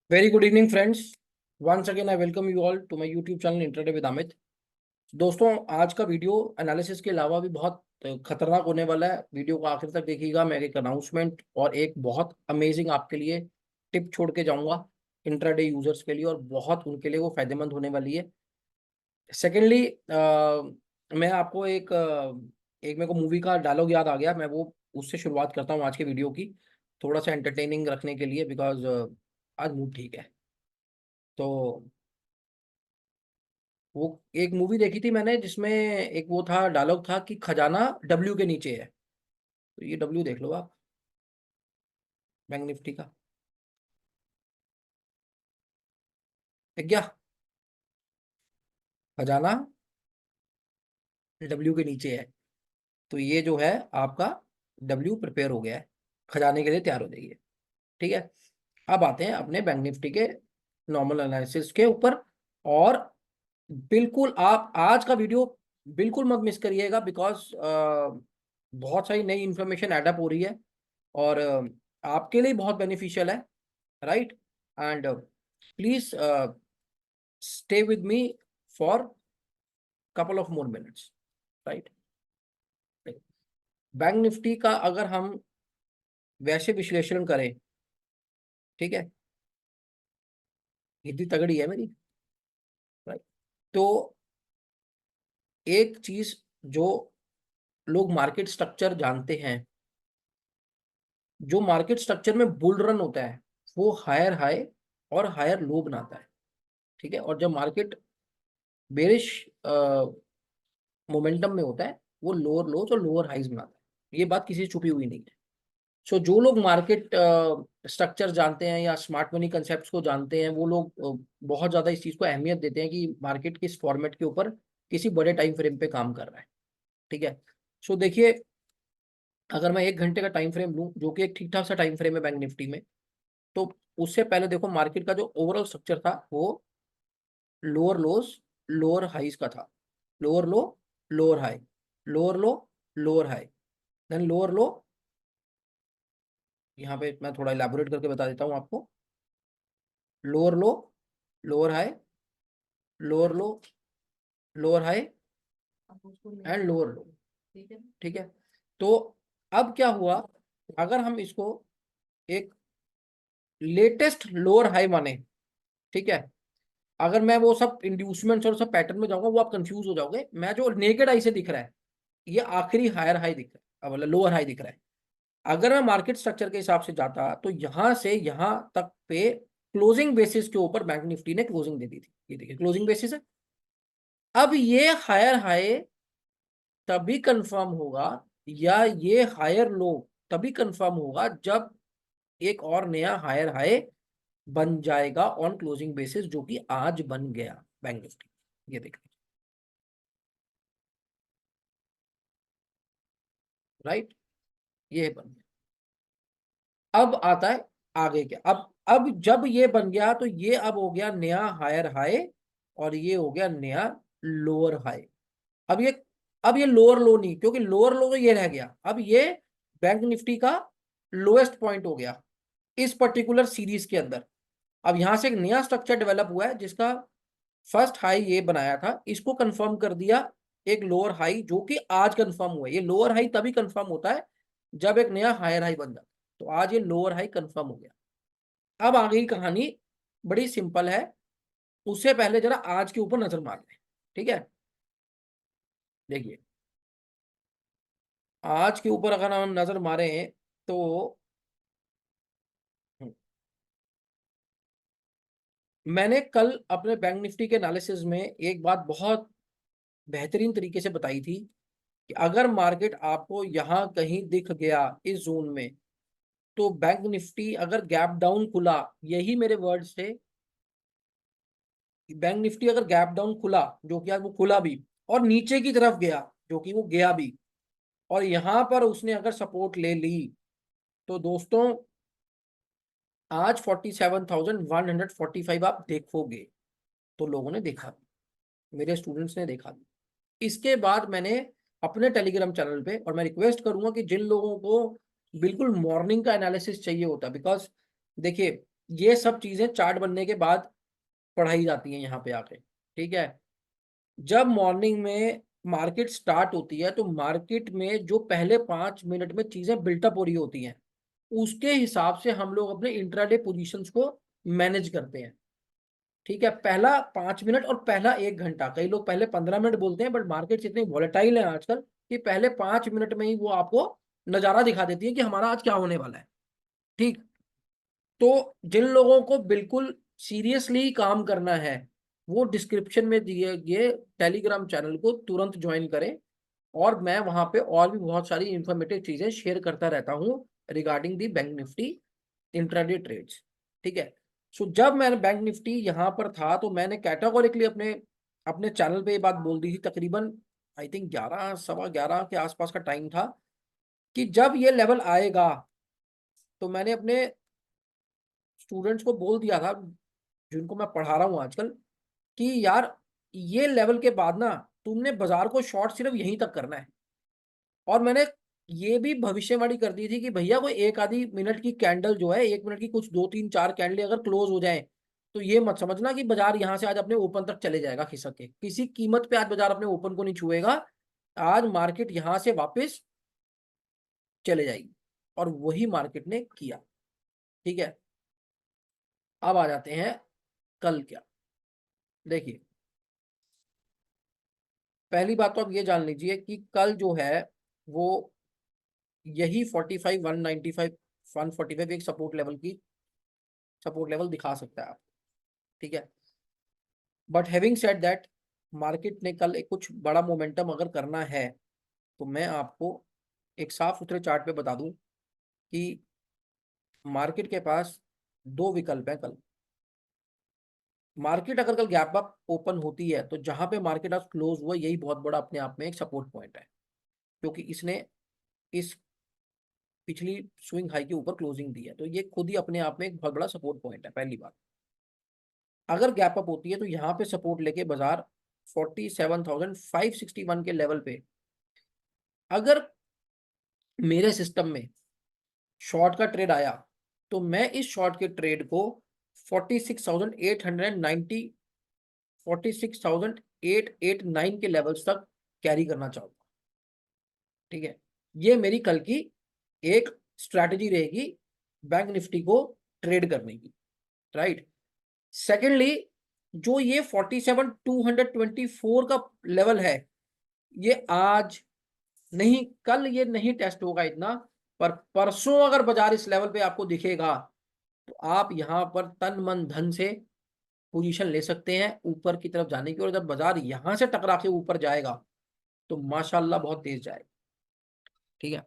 Very good evening friends. Once again I welcome you all to my YouTube channel intraday with Amit. दोस्तों, आज का video analysis के अलावा भी बहुत खतरनाक होने वाला है। वीडियो को आखिर तक देखिएगा। मैं एक अनाउंसमेंट और एक बहुत अमेजिंग आपके लिए टिप छोड़ के जाऊंगा इंट्राडे यूजर्स के लिए, और बहुत उनके लिए वो फायदेमंद होने वाली है। सेकेंडली, मैं आपको एक मेरे को मूवी का डायलॉग याद आ गया। मैं वो उससे शुरुआत करता हूँ आज के वीडियो की, थोड़ा सा एंटरटेनिंग रखने के लिए, बिकॉज आज मूड ठीक है। तो वो एक मूवी देखी थी मैंने जिसमें एक वो था, डायलॉग था कि खजाना डब्ल्यू के नीचे है। तो ये डब्ल्यू देख लो आप, बैंक निफ्टी का। देख गया? खजाना डब्ल्यू के नीचे है। तो ये जो है आपका डब्ल्यू प्रिपेयर हो गया है, खजाने के लिए तैयार हो जाइए। ठीक है। अब आते हैं अपने बैंक निफ्टी के नॉर्मल एनालिसिस के ऊपर। और बिल्कुल आप आज का वीडियो बिल्कुल मत मिस करिएगा, बिकॉज बहुत सारी नई इंफॉर्मेशन एडअप हो रही है, और आपके लिए बहुत बेनिफिशियल है। Right. And please stay with me for couple of more minutes. Right. Bank Nifty का अगर हम वैसे विश्लेषण करें, ठीक है, इतनी तगड़ी है मेरी। राइट। तो एक चीज जो लोग मार्केट स्ट्रक्चर जानते हैं, जो मार्केट स्ट्रक्चर में बुल रन होता है वो हायर हाई और हायर लो बनाता है। ठीक है। और जब मार्केट बेरिश मोमेंटम में होता है वो लोअर लोज और लोअर हाइज बनाता है। ये बात किसी से छुपी हुई नहीं है। सो जो लोग मार्केट स्ट्रक्चर जानते हैं या स्मार्ट मनी कंसेप्ट को जानते हैं, वो लोग बहुत ज्यादा इस चीज को अहमियत देते हैं कि मार्केट किस फॉर्मेट के ऊपर किसी बड़े टाइम फ्रेम पे काम कर रहा है। ठीक है। सो देखिए, अगर मैं 1 घंटे का टाइम फ्रेम लूं, जो कि एक ठीक ठाक सा टाइम फ्रेम है बैंक निफ्टी में, तो उससे पहले देखो मार्केट का जो ओवरऑल स्ट्रक्चर था वो लोअर लोज लोअर हाइज का था। Lower low, lower high, lower low, lower high, then lower low. यहाँ पे मैं थोड़ा इलेबोरेट करके बता देता हूँ आपको। Lower low, lower high, lower low, lower high, and lower लो। ठीक है। तो अब क्या हुआ, अगर हम इसको एक लेटेस्ट लोअर हाई माने, ठीक है, अगर मैं वो सब इंड्यूसमेंट्स और सब पैटर्न में जाऊंगा वो आप कंफ्यूज हो जाओगे। मैं जो नेकेड आई से दिख रहा है ये आखिरी हायर हाई दिख रहा है, मतलब लोअर हाई दिख रहा है। अगर मैं मार्केट स्ट्रक्चर के हिसाब से जाता तो यहां से यहां तक पे क्लोजिंग बेसिस के ऊपर बैंक निफ्टी ने क्लोजिंग दे दी थी। ये देखिए क्लोजिंग बेसिस है। अब ये हायर हाई तभी कंफर्म होगा, या ये हायर लो तभी कंफर्म होगा जब एक और नया हायर हाई बन जाएगा ऑन क्लोजिंग बेसिस, जो कि आज बन गया बैंक निफ्टी। ये देखिए। राइट। ये बन गया। अब आता है आगे क्या। अब जब ये बन गया तो ये अब हो गया नया हायर हाई, और ये हो गया नया लोअर हाई। अब ये अब ये लोअर लो नहीं, क्योंकि लोअर लो तो ये रह गया। अब ये बैंक निफ्टी का लोएस्ट पॉइंट हो गया इस पर्टिकुलर सीरीज के अंदर। अब यहां से एक नया स्ट्रक्चर डेवलप हुआ है जिसका फर्स्ट हाई ये बनाया था, इसको कंफर्म कर दिया एक लोअर हाई, जो कि आज कंफर्म हुआ है। ये लोअर हाई तभी कंफर्म होता है जब एक नया हायर हाई बन जाता है। तो आज ये लोअर हाई कंफर्म हो गया। अब आगे की कहानी बड़ी सिंपल है। उससे पहले जरा आज के ऊपर नजर मार लें। ठीक है। देखिए, आज के ऊपर अगर हम नजर मारें तो मैंने कल अपने बैंक निफ्टी के एनालिसिस में एक बात बहुत बेहतरीन तरीके से बताई थी कि अगर मार्केट आपको यहां कहीं दिख गया इस जोन में, तो बैंक निफ्टी अगर गैप डाउन खुला, यही मेरे वर्ड्स थे, बैंक निफ्टी अगर गैप डाउन खुला, जो कि आज वो खुला भी, और नीचे की तरफ गया, जो कि वो गया भी, और यहां पर उसने अगर सपोर्ट ले ली, तो दोस्तों आज 47,145 आप देखोगे। तो लोगों ने देखा, मेरे स्टूडेंट्स ने देखा। इसके बाद मैंने अपने टेलीग्राम चैनल पे, और मैं रिक्वेस्ट करूंगा कि जिन लोगों को बिल्कुल मॉर्निंग का एनालिसिस चाहिए होता है, बिकॉज देखिए ये सब चीजें चार्ट बनने के बाद पढ़ाई जाती हैं यहाँ पे आके, ठीक है। जब मॉर्निंग में मार्केट स्टार्ट होती है तो मार्केट में जो पहले 5 मिनट में चीजें बिल्टअप हो रही होती हैं, उसके हिसाब से हम लोग अपने इंट्राडे पोजीशंस को मैनेज करते हैं, ठीक है। पहला 5 मिनट और पहला 1 घंटा, कई लोग पहले 15 मिनट बोलते हैं, बट मार्केट इतनी वॉलेटाइल है आजकल कि पहले 5 मिनट में ही वो आपको नजारा दिखा देती है कि हमारा आज क्या होने वाला है, ठीक। तो जिन लोगों को बिल्कुल सीरियसली काम करना है वो डिस्क्रिप्शन में दिए गए टेलीग्राम चैनल को तुरंत ज्वाइन करें, और मैं वहां पे और भी बहुत सारी इंफॉर्मेटिव चीजें शेयर करता रहता हूँ regarding the bank Nifty intraday trades, ठीक है। सो जब मैंने बैंक निफ्टी यहाँ पर था तो मैंने कैटेगोरिकली अपने अपने चैनल पे ये बात बोल दी थी, तकरीबन आई थिंक 11 सवा 11 के आसपास का टाइम था, कि जब ये लेवल आएगा तो मैंने अपने स्टूडेंट्स को बोल दिया था, जिनको मैं पढ़ा रहा हूँ आजकल, कि यार ये लेवल के बाद ना तुमने बाजार को शॉर्ट सिर्फ यहीं तक करना है। और मैंने ये भी भविष्यवाणी कर दी थी कि भैया कोई एक आधी मिनट की कैंडल जो है, 1 मिनट की कुछ 2 3 4 कैंडल अगर क्लोज हो जाए तो ये मत समझना कि बाजार यहां से आज अपने ओपन तक चले जाएगा खिसक के, किसी कीमत पे आज बाजार अपने ओपन को नहीं छुएगा। आज मार्केट यहां से वापस चले जाएगी, और वही मार्केट ने किया, ठीक है। अब आ जाते हैं कल क्या। देखिए, पहली बात तो आप ये जान लीजिए कि कल जो है वो यही 45 195 145 एक सपोर्ट लेवल दिखा सकता है आप, ठीक है। But having said that, market ने कल एक कुछ बड़ा मोमेंटम अगर करना है तो मैं आपको एक साफ सुथरे चार्ट पे बता दूं कि मार्केट के पास दो विकल्प हैं कल। मार्केट अगर कल गैप अप ओपन होती है तो जहां पे मार्केट आज क्लोज हुआ यही बहुत बड़ा अपने आप में एक सपोर्ट पॉइंट है, क्योंकि इसने इस पिछली स्विंग हाई के ऊपर क्लोजिंग दी है, तो ये खुद ही अपने आप में एक बहुत बड़ा सपोर्ट पॉइंट है, पहली बात। अगर गैप अप होती है तो यहाँ पे सपोर्ट लेके बाजार 47,561 के लेवल पे, अगर मेरे सिस्टम में शॉर्ट का ट्रेड आया तो मैं इस शॉर्ट के ट्रेड को 46,890 46,889 के लेवल्स तक कैरी करना चाहूंगा, ठीक है। ये मेरी कल की एक स्ट्रैटेजी रहेगी बैंक निफ्टी को ट्रेड करने की, राइट। सेकेंडली, जो ये 47,224 का लेवल है, ये आज नहीं, कल ये नहीं टेस्ट होगा इतना, पर परसों अगर बाजार इस लेवल पे आपको दिखेगा तो आप यहां पर तन मन धन से पोजीशन ले सकते हैं ऊपर की तरफ जाने की। और जब बाजार यहां से टकरा के ऊपर जाएगा तो माशाल्लाह बहुत तेज जाएगा, ठीक है।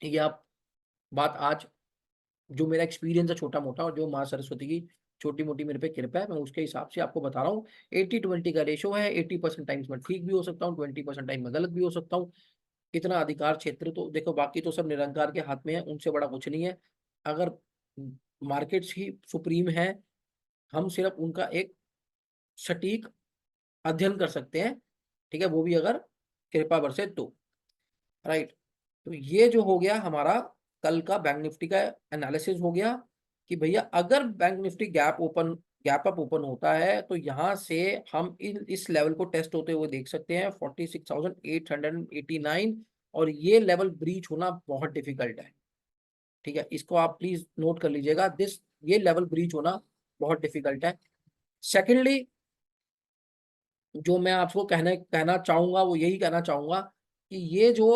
ये आप बात आज, जो मेरा एक्सपीरियंस है छोटा मोटा, और जो माँ सरस्वती की छोटी मोटी मेरे पे कृपा है, मैं उसके हिसाब से आपको बता रहा हूँ। 80-20 का रेशो है, 80% टाइम्स में ठीक भी हो सकता हूँ, 20% टाइम में गलत भी हो सकता हूँ। इतना अधिकार क्षेत्र तो देखो, बाकी तो सब निरंकार के हाथ में है, उनसे बड़ा कुछ नहीं है। अगर मार्केट्स ही सुप्रीम है, हम सिर्फ उनका एक सटीक अध्ययन कर सकते हैं, ठीक है, वो भी अगर कृपा बरसे तो, राइट। तो ये जो हो गया हमारा कल का बैंक निफ्टी का एनालिसिस हो गया कि भैया अगर bank Nifty gap up open होता है तो यहाँ से हम इस लेवल को टेस्ट होते हुए देख सकते हैं 46,889, और ये लेवल ब्रीच होना बहुत डिफिकल्ट है, ठीक है। इसको आप प्लीज नोट कर लीजिएगा, ये लेवल ब्रीच होना बहुत डिफिकल्ट है। सेकेंडली, जो मैं आपको कहना चाहूंगा वो यही कहना चाहूंगा कि ये जो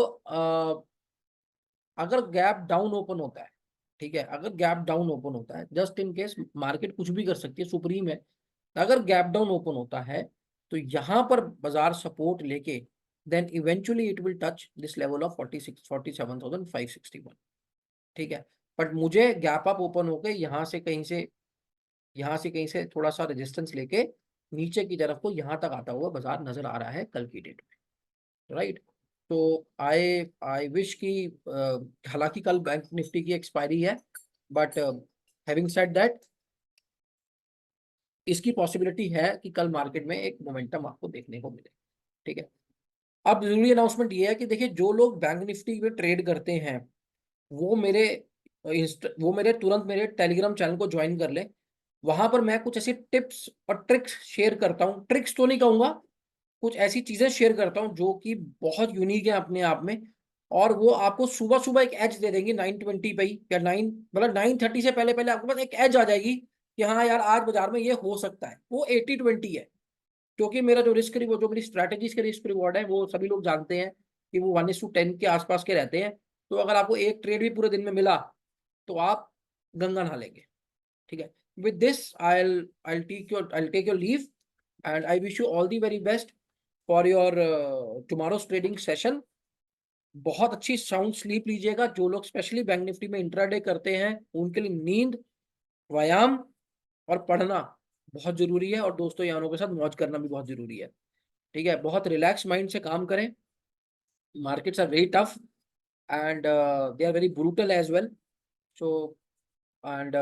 अगर गैप डाउन ओपन होता है, ठीक है, अगर गैप डाउन ओपन होता है, जस्ट इन केस मार्केट कुछ भी कर सकती है, सुप्रीम है, अगर गैप डाउन ओपन होता है तो यहां पर बाजार सपोर्ट लेके then eventually it will touch this level of 47,561, ठीक है। बट मुझे गैप अप ओपन होके यहाँ से कहीं से थोड़ा सा रेजिस्टेंस लेके नीचे की तरफ को यहाँ तक आता हुआ बाजार नजर आ रहा है कल की डेट में, राइट। तो आई आई विश कि हालांकि कल बैंक निफ्टी की एक्सपायरी है, बट हैविंग सेड दैट, इसकी पॉसिबिलिटी है कि कल मार्केट में एक मोमेंटम आपको देखने को मिले, ठीक है। अब जरूरी अनाउंसमेंट ये है कि देखिए, जो लोग बैंक निफ्टी में ट्रेड करते हैं वो मेरे वो मेरे टेलीग्राम चैनल को ज्वाइन कर ले। वहां पर मैं कुछ ऐसी टिप्स और ट्रिक्स शेयर करता हूँ, ट्रिक्स तो नहीं कहूंगा, कुछ ऐसी चीजें शेयर करता हूँ जो कि बहुत यूनिक है अपने आप में, और वो आपको सुबह सुबह एक एज दे देंगी 9:20 पे ही, या 9:30 से पहले पहले आपके पास एक एज आ जाएगी कि हाँ यार आज बाजार में ये हो सकता है। वो 80-20 है, क्योंकि मेरा जो रिस्क जो मेरी स्ट्रैटेजीज के रिस्क रिवॉर्ड है वो सभी लोग जानते हैं कि वो 1:10 के आसपास के रहते हैं। तो अगर आपको एक ट्रेड भी पूरे दिन में मिला तो आप गंगा नहा लेंगे। ठीक है, with this I'll take your leave and I wish you all the very best for your tomorrow's trading session। बहुत अच्छी साउंड स्लीप लीजिएगा। जो लोग स्पेशली बैंक निफ्टी में इंट्राडे करते हैं उनके लिए नींद, व्यायाम और पढ़ना बहुत जरूरी है, और दोस्तों यारों के साथ मौज करना भी बहुत जरूरी है। ठीक है, बहुत रिलैक्स माइंड से काम करें। Markets are very tough and they are very brutal as well. So and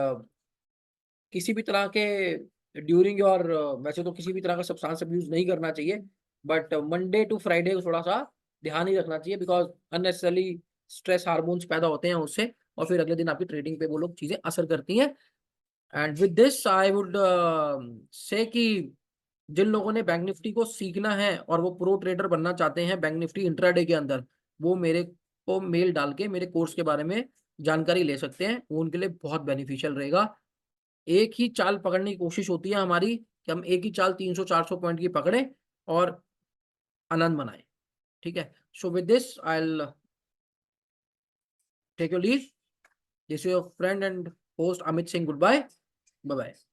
किसी भी तरह के ड्यूरिंग योर वैसे तो किसी भी तरह का सब्सटेंस अब्यूज नहीं करना चाहिए, बट मंडे टू फ्राइडे को थोड़ा सा ध्यान ही रखना चाहिए, बिकॉज अननेसेसरली स्ट्रेस हार्मोन्स पैदा होते हैं उससे, और फिर अगले दिन आपकी ट्रेडिंग पे वो लोग चीजें असर करती हैं। And with this I would say कि जिन लोगों ने बैंक निफ्टी को सीखना है और वो प्रो ट्रेडर बनना चाहते हैं बैंक निफ्टी इंट्राडे के अंदर, वो मेरे को मेल डाल के मेरे कोर्स के बारे में जानकारी ले सकते हैं। वो उनके लिए बहुत बेनिफिशियल रहेगा। एक ही चाल पकड़ने की कोशिश होती है हमारी कि हम एक ही चाल 300-400 पॉइंट की पकड़े और आनंद मनाएं। ठीक है, so with this I will take your leave. This is your friend and host Amit Singh. Good bye, bye bye.